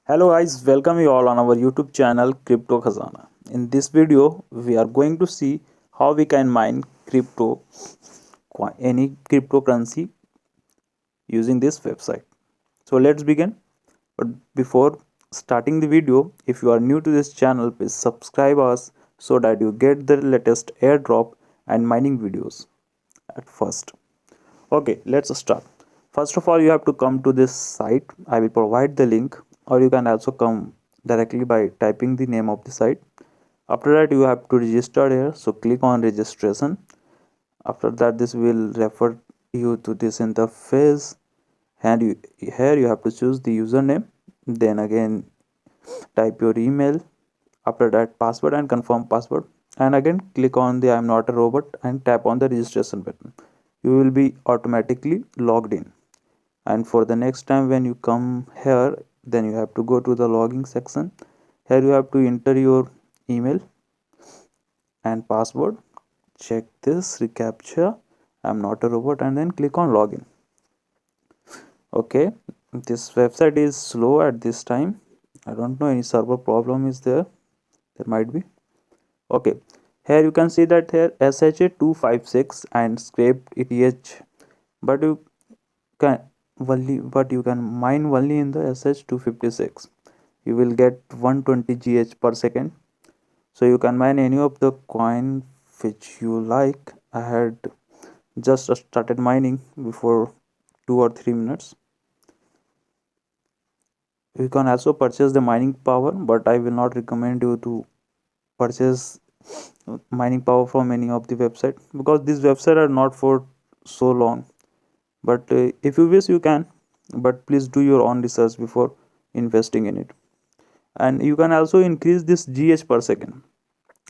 Hello guys, welcome you all on our YouTube channel Crypto Khazana. In this video, we are going to see how we can mine any cryptocurrency using this website. So let's begin. But before starting the video, if you are new to this channel, please subscribe us so that you get the latest airdrop and mining videos at first. Okay, let's start. First of all, you have to come to this site. I will provide the link, or you can also come directly by typing the name of the site. After that, you have to register here. So click on registration. After that, this will refer you to this interface, and here you have to choose the username. Then again, type your email. After that, password and confirm password. And again, click on the I'm not a robot and tap on the registration button. You will be automatically logged in. And for the next time when you come here, then you have to go to the logging section. Here you have to enter your email and password. Check this reCAPTCHA. I'm not a robot, and then click on login. Okay, this website is slow at this time. I don't know, any server problem is there might be. Okay, here you can see that here SHA256 and scraped ETH, but can you can mine only in the SH256. You will get 120 GH per second, so you can mine any of the coin which you like. I had just started mining before 2 or 3 minutes. You can also purchase the mining power, but I will not recommend you to purchase mining power from any of the website, because these websites are not for so long. But if you wish, you can, but please do your own research before investing in it. And you can also increase this GH per second.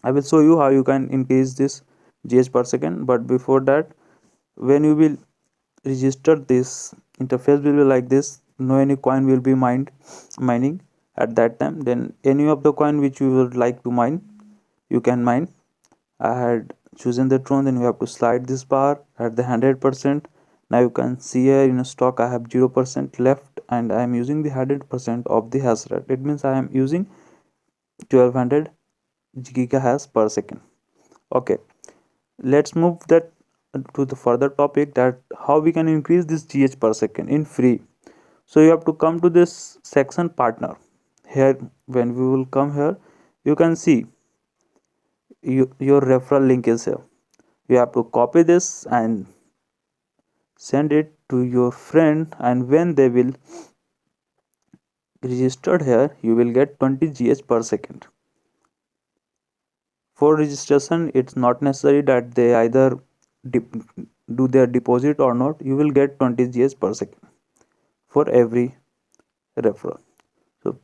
I will show you how you can increase this GH per second, but before that, when you will register, this interface will be like this. No any coin will be mining at that time. Then any of the coin which you would like to mine, you can mine. I had chosen the Tron. Then you have to slide this bar at the 100%. Now you can see here in stock I have 0% left, and I am using the 100% of the hash rate. It means I am using 1200 gigahash per second. Okay, let's move that to the further topic, that how we can increase this GH per second in free. So you have to come to this section partner. Here, when we will come here, you can see your referral link is here. You have to copy this and send it to your friend, and when they will registered here, you will get 20 GH per second. For registration, it's not necessary that they either do their deposit or not. You will get 20 GH per second for every referral. So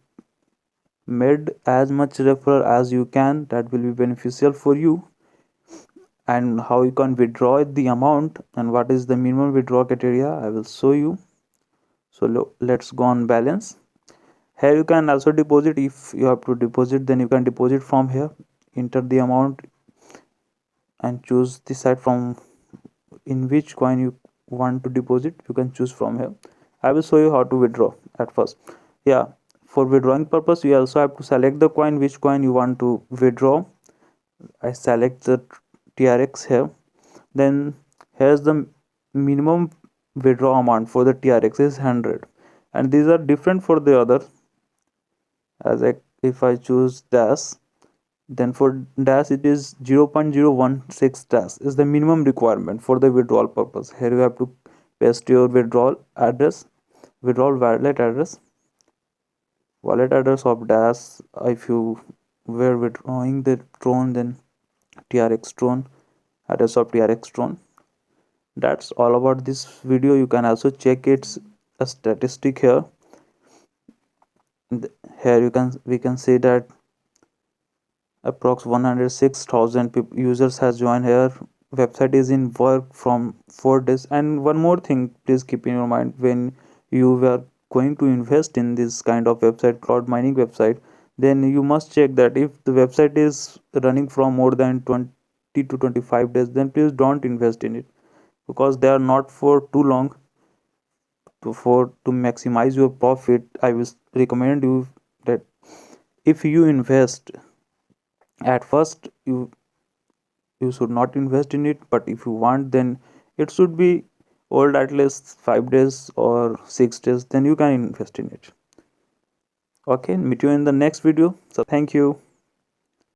made as much referral as you can, that will be beneficial for you. And how you can withdraw the amount and what is the minimum withdrawal criteria, I will show you. So let's go on balance. Here you can also deposit. If you have to deposit, then you can deposit from here. Enter the amount and choose the site from in which coin you want to deposit. You can choose from here. I will show you how to withdraw at first. Yeah, for withdrawing purpose, you also have to select the coin, which coin you want to withdraw. I select the TRX here. Then here's the minimum withdraw amount for the TRX is 100, and these are different for the other. As if I choose dash, then for dash it is 0.016 dash is the minimum requirement for the withdrawal purpose. Here you have to paste your withdrawal address, withdrawal wallet address of dash. If you were withdrawing the Tron, then TRX Tron, address of TRX Tron. That's all about this video. You can also check its a statistic here. Here we can see that approx 106,000 users has joined here. Website is in work from 4 days. And one more thing, please keep in your mind, when you were going to invest in this kind of website, cloud mining website, then you must check that if the website is running from more than 20 to 25 days, then please don't invest in it, because they are not for too long. To maximize your profit, I will recommend you if you invest at first, you should not invest in it, but if you want, then it should be old at least 5 days or 6 days, then you can invest in it. Okay, meet you in the next video. So thank you.